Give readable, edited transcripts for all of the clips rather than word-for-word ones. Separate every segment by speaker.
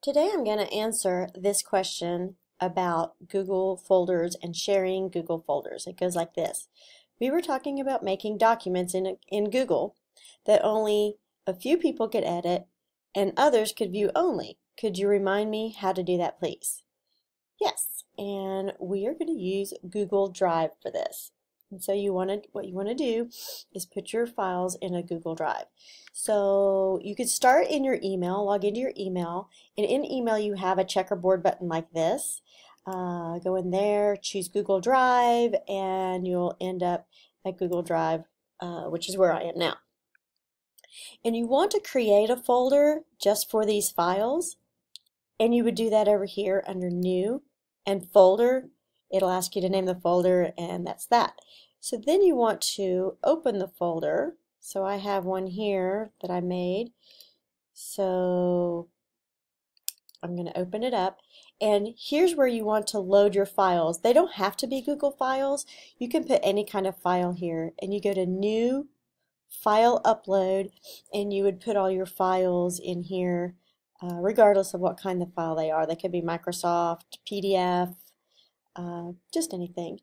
Speaker 1: Today I'm going to answer this question about Google folders and sharing Google folders. It goes like this. We were talking about making documents in Google that only a few people could edit and others could view only. Could you remind me how to do that, please? Yes, and we are going to use Google Drive for this. And so what you want to do is put your files in a Google Drive. So you could start in your email, log into your email, and in email you have a checkerboard button like this. Go in there, choose Google Drive, and you'll end up at Google Drive, which is where I am now. And you want to create a folder just for these files, and you would do that over here under New and Folder. It'll ask you to name the folder, and that's that. So then you want to open the folder. So I have one here that I made. So I'm going to open it up. And here's where you want to load your files. They don't have to be Google files. You can put any kind of file here. And you go to New, File Upload, and you would put all your files in here, regardless of what kind of file they are. They could be Microsoft, PDF, just anything.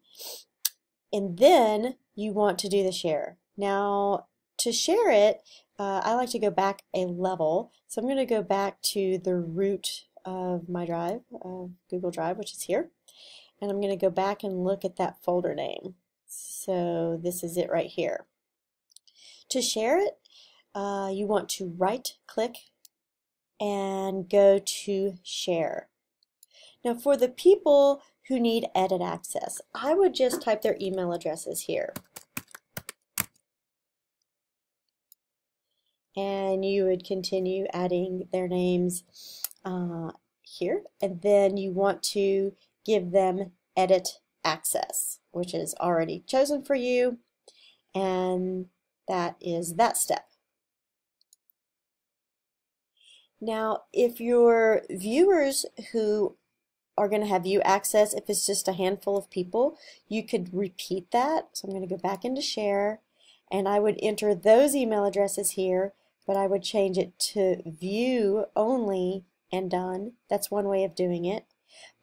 Speaker 1: And then you want to do the share. Now, to share it, I like to go back a level. So I'm going to go back to the root of my drive, Google Drive, which is here. And I'm going to go back and look at that folder name. So this is it right here. To share it, you want to right-click and go to Share. Now for the people who need edit access, I would just type their email addresses here. And you would continue adding their names here. And then you want to give them edit access, which is already chosen for you. And that is that step. Now, if your viewers who are going to have view access, if it's just a handful of people, you could repeat that. So I'm going to go back into Share, and I would enter those email addresses here, but I would change it to view only and done. That's one way of doing it.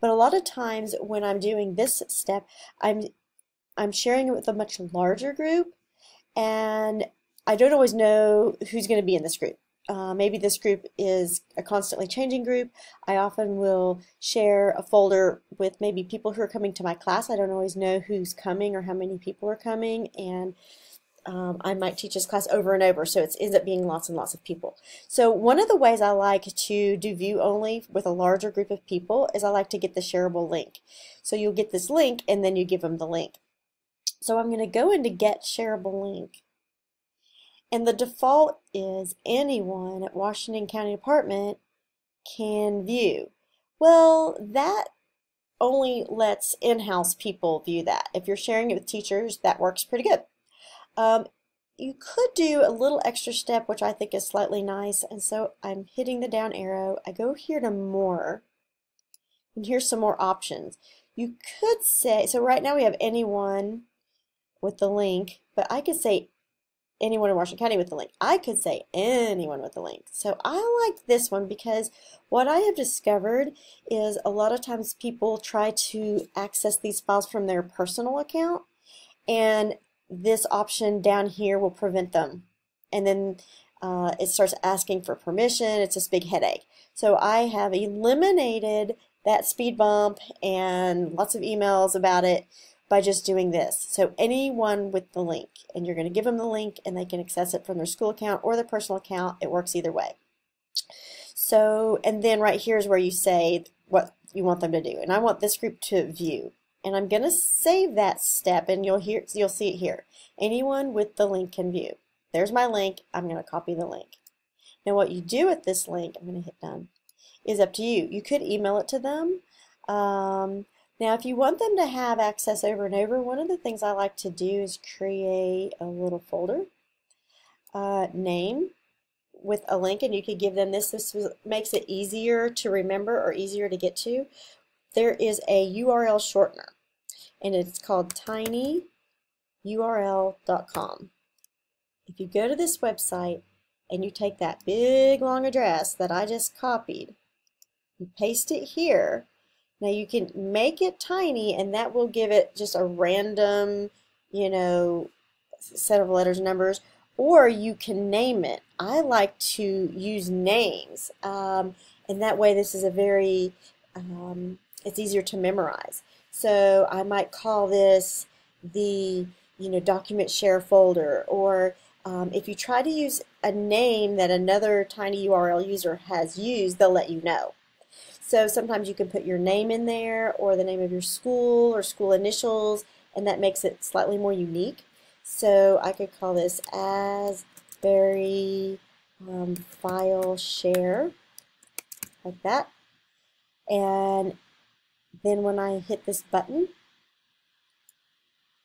Speaker 1: But a lot of times when I'm doing this step, I'm sharing it with a much larger group, and I don't always know who's going to be in this group. Maybe this group is a constantly changing group. I often will share a folder with maybe people who are coming to my class. I don't always know who's coming or how many people are coming, and I might teach this class over and over, so it ends up being lots and lots of people. So one of the ways I like to do view only with a larger group of people is I like to get the shareable link. So you'll get this link and then you give them the link. So I'm going to go into Get Shareable Link. And the default is anyone at Washington County Department can view. Well, that only lets in-house people view that. If you're sharing it with teachers, that works pretty good. You could do a little extra step, which I think is slightly nice. And so I'm hitting the down arrow. I go here to More, and here's some more options. You could say, so right now we have anyone with the link, but I could say anyone in Washington County with the link. I could say anyone with the link. So I like this one because what I have discovered is a lot of times people try to access these files from their personal account, and this option down here will prevent them. And then it starts asking for permission. It's this big headache. So I have eliminated that speed bump and lots of emails about it by just doing this. So anyone with the link, and you're going to give them the link and they can access it from their school account or their personal account. It works either way. So, and then right here is where you say what you want them to do. And I want this group to view. And I'm going to save that step, and you'll see it here. Anyone with the link can view. There's my link. I'm going to copy the link. Now what you do with this link, I'm going to hit done, is up to you. You could email it to them. Now, if you want them to have access over and over, one of the things I like to do is create a little folder, name, with a link, and you could give them this. This makes it easier to remember or easier to get to. There is a URL shortener, and it's called tinyurl.com. If you go to this website and you take that big long address that I just copied, You paste it here. Now you can make it tiny, and that will give it just a random, you know, set of letters and numbers, or you can name it. I like to use names, and that way this is a very, it's easier to memorize. So I might call this the, document share folder, or if you try to use a name that another tiny URL user has used, they'll let you know. So sometimes you can put your name in there, or the name of your school, or school initials, and that makes it slightly more unique. So I could call this Asbury file share, like that. And then when I hit this button,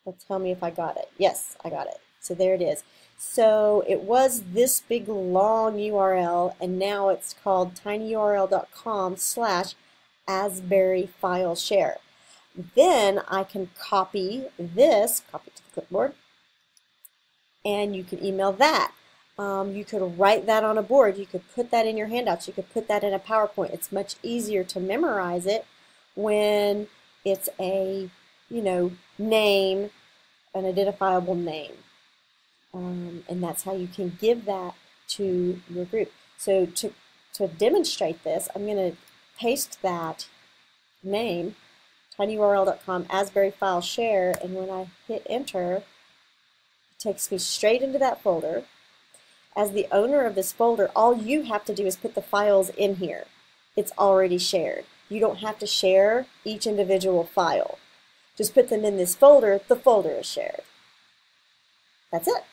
Speaker 1: it'll tell me if I got it. Yes, I got it. So there it is. So it was this big long URL, and now it's called tinyurl.com/Asbury file share. Then I can copy this, copy it to the clipboard, and you can email that. You could write that on a board. You could put that in your handouts. You could put that in a PowerPoint. It's much easier to memorize it when it's a, name, an identifiable name. And that's how you can give that to your group. So to demonstrate this, I'm going to paste that name, tinyurl.com Asbury file share, and when I hit enter, it takes me straight into that folder. As the owner of this folder, all you have to do is put the files in here. It's already shared. You don't have to share each individual file. Just put them in this folder, the folder is shared. That's it.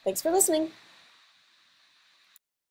Speaker 1: Thanks for listening.